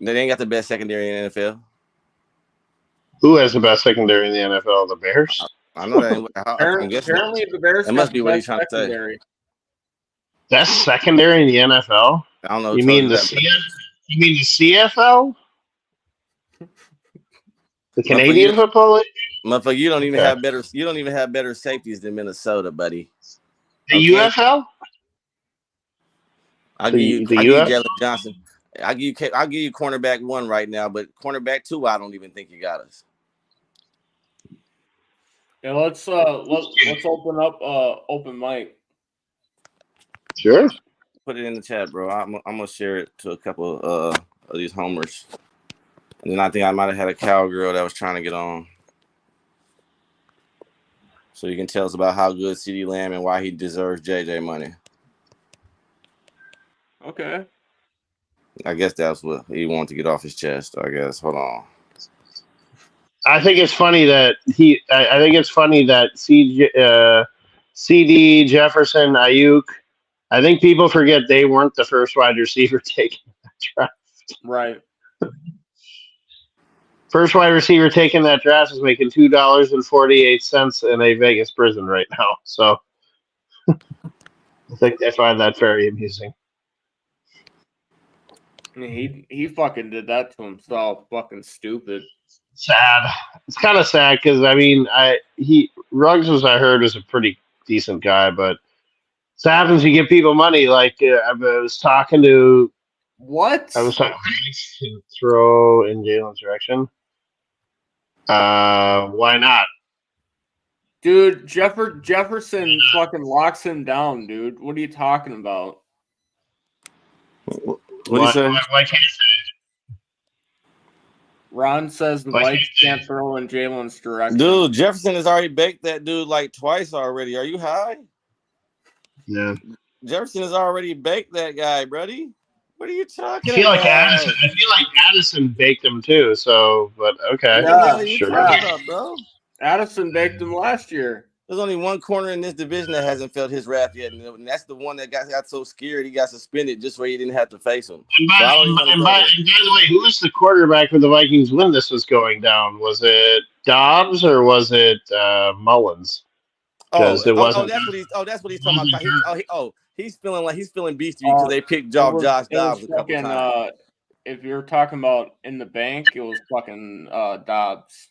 They ain't got the best secondary in the NFL. Who has the best secondary in the NFL? The Bears? I know that. Apparently, the Bears. It must be what he's trying to say. Best secondary in the NFL? I don't know. You mean the CFL? The Canadian Football League? Motherfucker, you don't even have better. You don't even have better safeties than Minnesota, buddy. The UFL? I'll give you Jalen Johnson. I'll give you cornerback 1 right now, but cornerback 2, I don't even think you got us. Yeah, let's open up open mic. Sure. Put it in the chat, bro. I'm gonna share it to a couple of these homers, and then I think I might have had a cowgirl that was trying to get on, so you can tell us about how good CeeDee Lamb and why he deserves JJ money. Okay. I guess that's what he wanted to get off his chest. I guess. Hold on. I think it's funny that CD, Jefferson, Ayuk. I think people forget they weren't the first wide receiver taken in that draft. Right. First wide receiver taking that draft is making $2.48 in a Vegas prison right now. So I think I find that very amusing. He fucking did that to himself. Fucking stupid. Sad. It's kind of sad because Ruggs I heard was a pretty decent guy, but it happens you give people money. Like I was talking to to throw in Jalen's direction. Why not? Dude, Jefferson fucking locks him down, dude. What are you talking about? What do you say? Why can't Ron says the Vikes can't throw in Jalen's direction. Dude, Jefferson has already baked that dude like twice already. Are you high? Yeah. Jefferson has already baked that guy, buddy. What are you talking I feel about? like Addison baked him too. So, but okay. Yeah, sure. About, bro? Addison baked him last year. There's only one corner in this division that hasn't felt his wrath yet, and that's the one that got so scared he got suspended just so he didn't have to face him. And by the way, who was the quarterback for the Vikings when this was going down? Was it Dobbs or was it Mullins? That's what he's talking about. He's feeling beastie because they picked Josh Dobbs a couple times. If you're talking about in the bank, it was fucking Dobbs.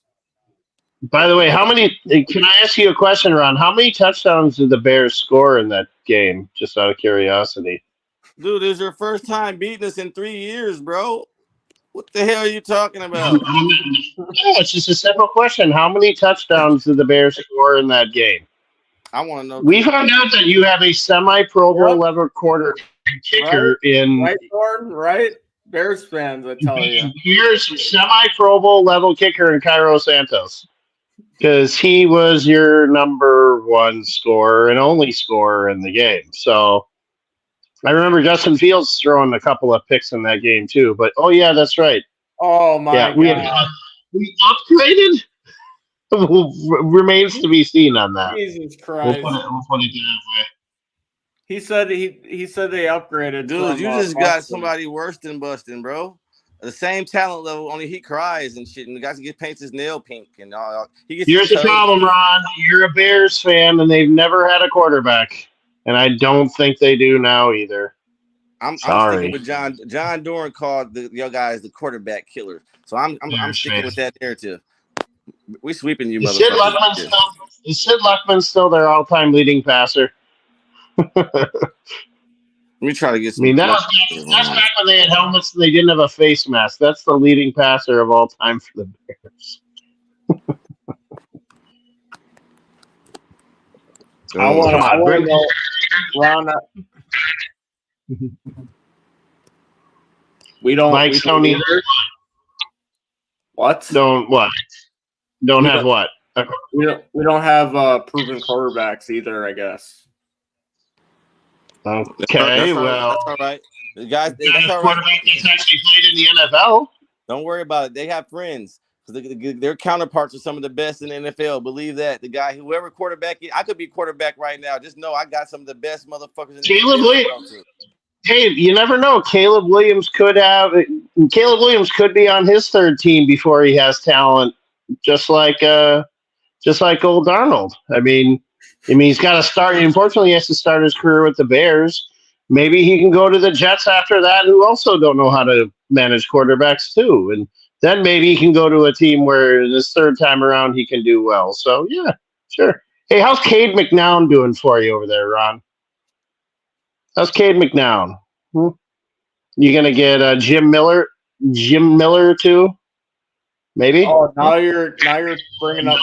By the way, can I ask you a question, Ron? How many touchdowns did the Bears score in that game? Just out of curiosity. Dude, it's your first time beating us in 3 years, bro. What the hell are you talking about? No, it's just a simple question. How many touchdowns did the Bears score in that game? I want to know. We found out that you have a semi-Pro Bowl level quarter kicker in right? Bears fans, I tell you. Here's semi-Pro Bowl level kicker in Cairo Santos. Because he was your number one scorer and only scorer in the game. So I remember Justin Fields throwing a couple of picks in that game too. But yeah, that's right. Oh my God. We upgraded. Remains to be seen on that. Jesus Christ. We'll put it that way. He said they upgraded. Dude, you just got somebody worse than Bustin', bro. The same talent level, only he cries and shit, and the guy paints his nail pink and all. Here's the problem, Ron. You're a Bears fan, and they've never had a quarterback, and I don't think they do now either. I'm sticking with John. John Doran called your guys the quarterback killer, so I'm sticking with that narrative. We sweeping you, motherfuckers. Is Sid Luckman still their all-time leading passer? Let me try to get some. I mean, that's back when they had helmets and they didn't have a face mask. That's the leading passer of all time for the Bears. I want to know, Ron. We don't. Mike's don't either. What? Don't what? Don't have what? We don't have proven quarterbacks either, I guess. Okay, well, that's all right. The guys, that's all right. That's actually played in the NFL. Don't worry about it. They have friends. Their counterparts are some of the best in the NFL. Believe that. The guy, whoever quarterback is, I could be quarterback right now. Just know I got some of the best motherfuckers in the NFL. Hey, you never know. Caleb Williams could be on his third team before he has talent, just like old Darnold. I mean, he's got to start. Unfortunately, he has to start his career with the Bears. Maybe he can go to the Jets after that, who also don't know how to manage quarterbacks too. And then maybe he can go to a team where this third time around he can do well. So yeah, sure. Hey, how's Cade McNown doing for you over there, Ron? How's Cade McNown? You gonna get Jim Miller too? Maybe. Oh, now you're bringing up.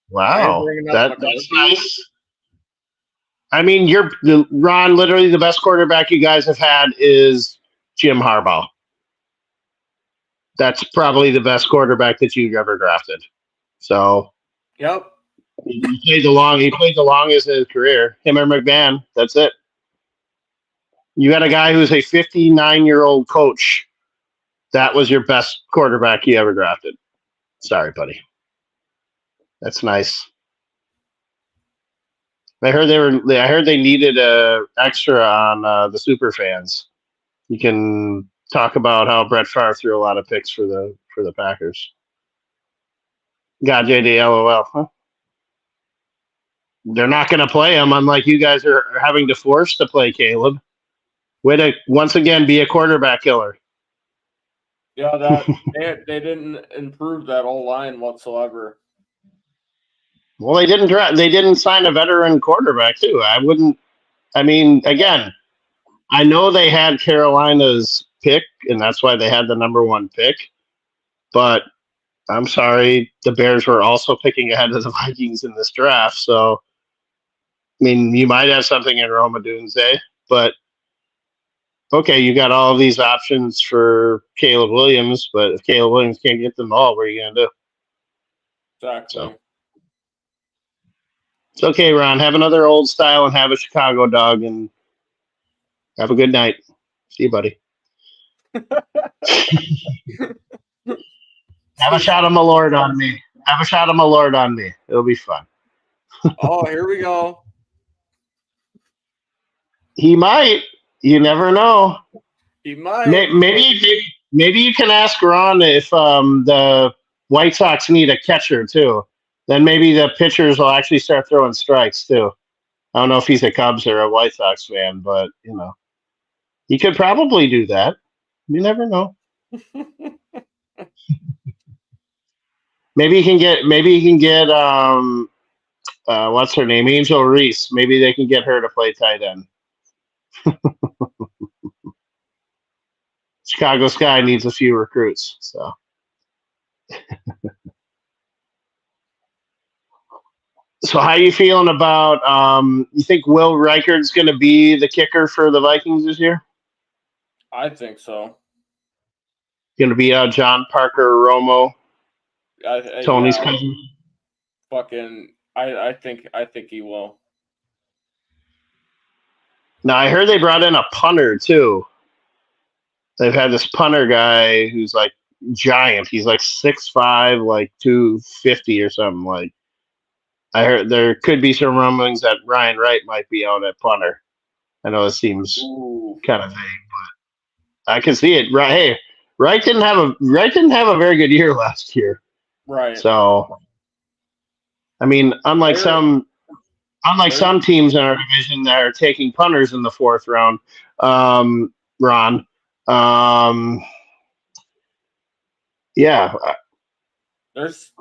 Wow, that's nice. I mean, Ron. Literally, the best quarterback you guys have had is Jim Harbaugh. That's probably the best quarterback that you've ever drafted. So, yep. He played the longest in his career. Him or McMahon. That's it. You got a guy who's a 59-year-old coach. That was your best quarterback you ever drafted. Sorry, buddy. That's nice. I heard they needed a extra on the super fans. You can talk about how Brett Favre threw a lot of picks for the Packers. Got JD LOL. Huh? They're not going to play him, unlike you guys are having to force to play Caleb. Way to once again be a quarterback killer. Yeah, that they didn't improve that whole line whatsoever. Well, they didn't sign a veteran quarterback too. I mean, again, I know they had Carolina's pick, and that's why they had the number 1 pick. But I'm sorry, the Bears were also picking ahead of the Vikings in this draft. So, I mean, you might have something in Roma Dunze, but okay, you got all of these options for Caleb Williams, but if Caleb Williams can't get them all, what are you going to do? Exactly. So, it's okay, Ron. Have another old style and have a Chicago dog, and have a good night. See you, buddy. Have a shot of Malort on me. It'll be fun. Oh, here we go. He might. You never know. He might. Maybe you can ask Ron if the White Sox need a catcher too. Then maybe the pitchers will actually start throwing strikes too. I don't know if he's a Cubs or a White Sox fan, but he could probably do that. You never know. Maybe he can get what's her name? Angel Reese. Maybe they can get her to play tight end. Chicago Sky needs a few recruits, so. So how you feeling about you think Will Reichard's going to be the kicker for the Vikings this year? I think so. Going to be John Parker Romo, Tony's cousin? I think he will. Now I heard they brought in a punter too. They've had this punter guy who's like giant. He's like 6'5", like 250 or something. Like I heard there could be some rumblings that Ryan Wright might be out at punter. I know it seems kind of vague, but I can see it. Right, hey, Wright didn't have a very good year last year. Right. So, I mean, unlike some teams in our division that are taking punters in the 4th round, Ron. Yeah. There's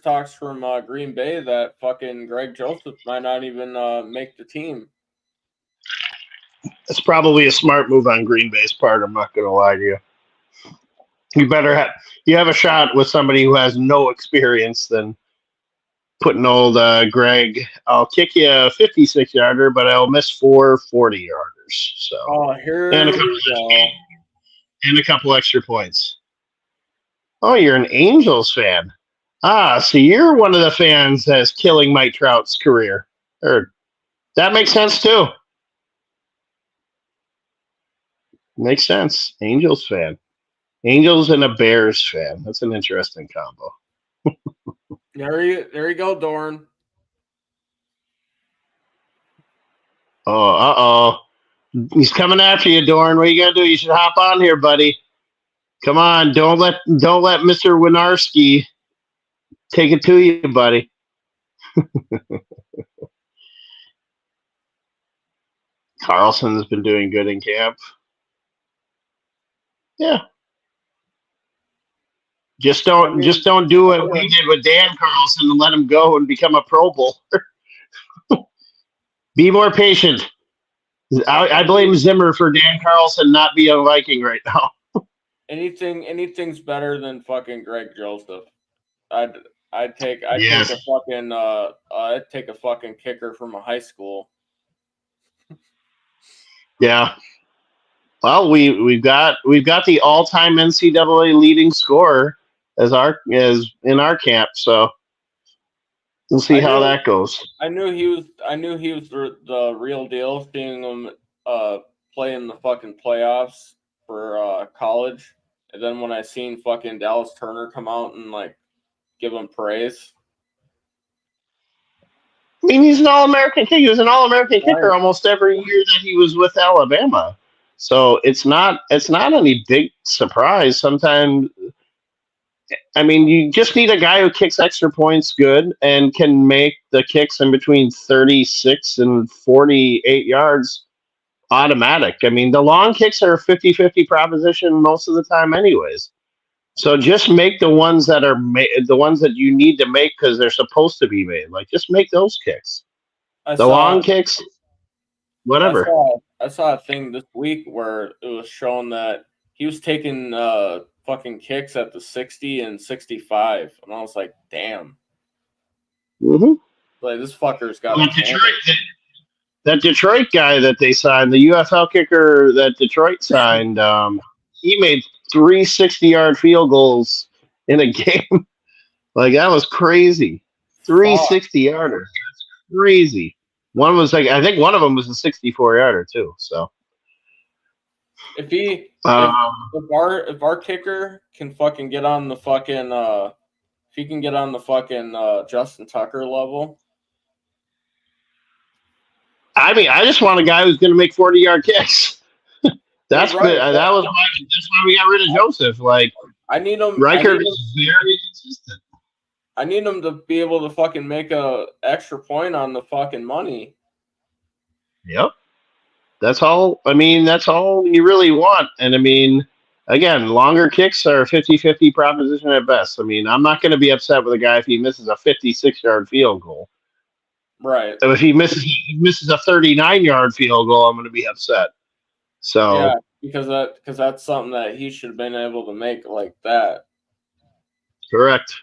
talks from Green Bay that fucking Greg Joseph might not even make the team. It's probably a smart move on Green Bay's part. I'm not going to lie to you. You have a shot with somebody who has no experience than putting old Greg. I'll kick you a 56-yarder, but I'll miss 4 40-yarders. So and a couple extra points. Oh, you're an Angels fan. So you're one of the fans that's killing Mike Trout's career. That makes sense too. Makes sense. Angels fan. Angels and a Bears fan. That's an interesting combo. There you go, Dorn. Oh, he's coming after you, Dorn. What are you gonna do? You should hop on here, buddy. Come on, don't let Mr. Winarski take it to you, buddy. Carlson's been doing good in camp. Yeah. Just don't do what we did with Dan Carlson and let him go and become a Pro Bowler. Be more patient. I blame Zimmer for Dan Carlson not being a Viking right now. Anything's better than fucking Greg Joseph. I'd take a fucking kicker from a high school. Yeah. Well, we've got the all-time NCAA leading scorer as in our camp, so we'll see how that goes. I knew he was the real deal, seeing him play in the fucking playoffs for college, and then when I seen fucking Dallas Turner come out and like give him praise. I mean, he's an All-American kicker. He was an All-American kicker almost every year that he was with Alabama. So it's not any big surprise. Sometimes, I mean, you just need a guy who kicks extra points good and can make the kicks in between 36 and 48 yards automatic. I mean, the long kicks are a 50-50 proposition most of the time anyways. So just make the ones that are the ones that you need to make because they're supposed to be made. Like, just make those kicks. Long kicks, whatever. I saw a thing this week where it was shown that he was taking fucking kicks at the 60 and 65, and I was like, damn. Mm-hmm. Like, this fucker's got that Detroit guy that they signed, the UFL kicker that Detroit signed, he made 3 60-yard field goals in a game. Like, that was crazy. 3 60-yarders. That's crazy. One was like, I think one of them was a 64-yarder too. So if our kicker can fucking get on the fucking if he can get on the fucking Justin Tucker level. I mean, I just want a guy who's going to make 40-yard kicks. That's right. That's why we got rid of Joseph. Like, I need him. Reichert is very consistent. I need him to be able to fucking make a extra point on the fucking money. Yep. That's all. I mean, that's all you really want. And I mean, again, longer kicks are a 50-50 proposition at best. I mean, I'm not going to be upset with a guy if he misses a 56-yard field goal. Right. So if he misses a 39-yard field goal, I'm going to be upset. So yeah, because that's something that he should have been able to make like that. Correct.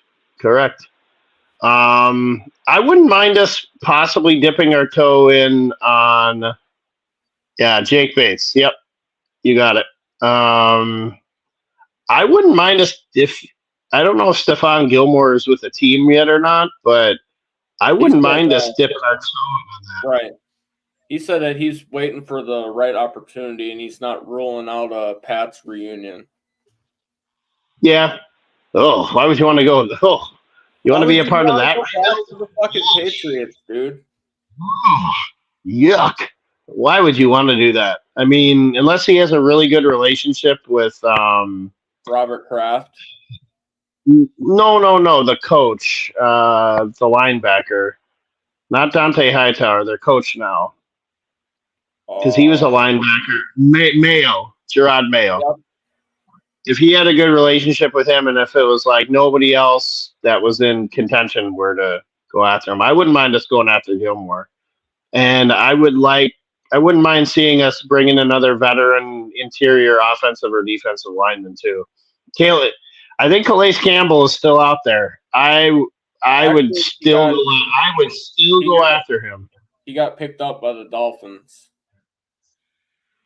I wouldn't mind us possibly dipping our toe in on, Jake Bates. Yep, you got it. I wouldn't mind us I don't know if Stephon Gilmore is with the team yet or not, but I wouldn't mind us dipping our toe on that. Right. He said that he's waiting for the right opportunity and he's not ruling out a Pats reunion. Yeah. Oh, why would you want to go? Oh, you want to be a part of that? The fucking Patriots, dude. Oh, yuck. Why would you want to do that? I mean, unless he has a really good relationship with Robert Kraft. No, the coach, the linebacker, not Dante Hightower, their coach now, because he was a linebacker. Mayo, Gerard Mayo. Yep. If he had a good relationship with him, and if it was like nobody else that was in contention were to go after him, I wouldn't mind us going after Gilmore. And I wouldn't mind seeing us bring in another veteran interior offensive or defensive lineman too. I think Calais Campbell is still out there. I would still go after him. He got picked up by the Dolphins.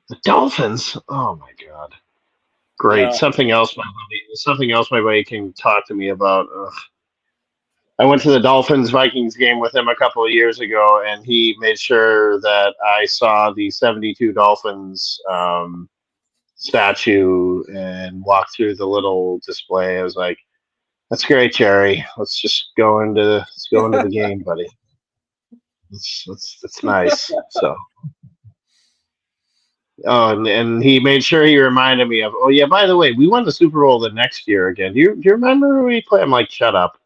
The Dolphins? Oh my god. Great. Yeah. Something else my buddy can talk to me about. Ugh. I went to the Dolphins Vikings game with him a couple of years ago, and he made sure that I saw the 72 Dolphins statue and walked through the little display. I was like, "That's great, Jerry. Let's go into the game, buddy. It's nice." So. Oh, and he made sure he reminded me of, oh, yeah, by the way, we won the Super Bowl the next year again. Do you remember who we played? I'm like, shut up.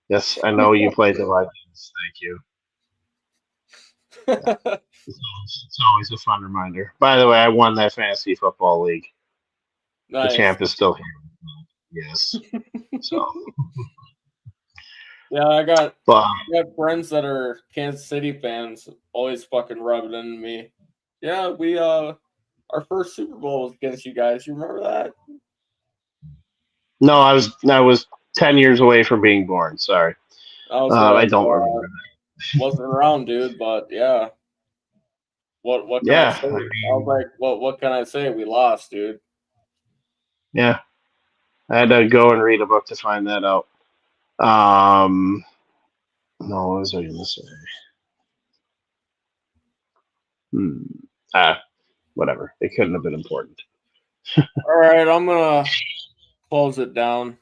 Yes, I know you played the Vikings. Thank you. Yeah. It's always a fun reminder. By the way, I won that fantasy football league. Nice. The champ is still here. Yes. So. Yeah, I got friends that are Kansas City fans always fucking rub it into me. Yeah, we our first Super Bowl was against you guys. You remember that? No, I was 10 years away from being born. Sorry. I don't remember. Wasn't around, dude, but yeah. What can I say? I was like, what can I say? We lost, dude. Yeah. I had to go and read a book to find that out. No, what was I gonna say? Whatever. It couldn't have been important. All right, I'm gonna close it down.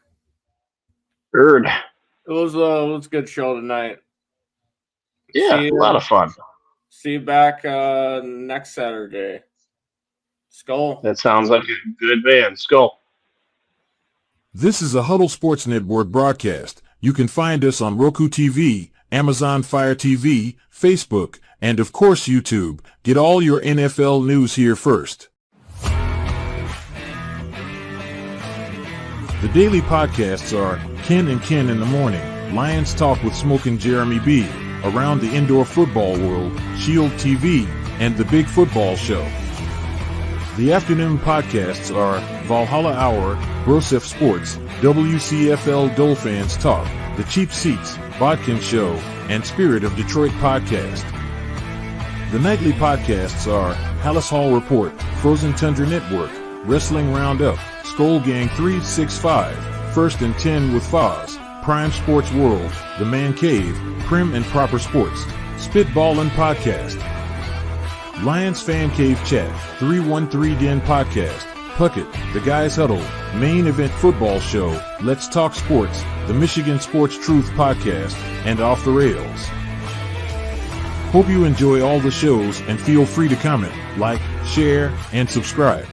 Heard. It was a good show tonight. Yeah, a lot of fun. See you back next Saturday. Skol. That sounds like a good band. Skol. This is a Huddle Sports Network broadcast. You can find us on Roku TV, Amazon Fire TV, Facebook, and of course YouTube. Get all your NFL news here first. The daily podcasts are Ken and Ken in the Morning, Lions Talk with Smoke and Jeremy B, Around the Indoor Football World, Shield TV, and The Big Football Show. The afternoon podcasts are Valhalla Hour, Brosef Sports, WCFL Dolphins Talk, The Cheap Seats, Bodkin Show, and Spirit of Detroit Podcast. The nightly podcasts are Hallis Hall Report, Frozen Tundra Network, Wrestling Roundup, Skol Gang 365, First and 10 with Foz, Prime Sports World, The Man Cave, Prim and Proper Sports, Spitballin' Podcast, Lions Fan Cave Chat, 313 Den Podcast, Puckett, The Guys Huddle, Main Event Football Show, Let's Talk Sports, The Michigan Sports Truth Podcast, and Off the Rails. Hope you enjoy all the shows and feel free to comment, like, share, and subscribe.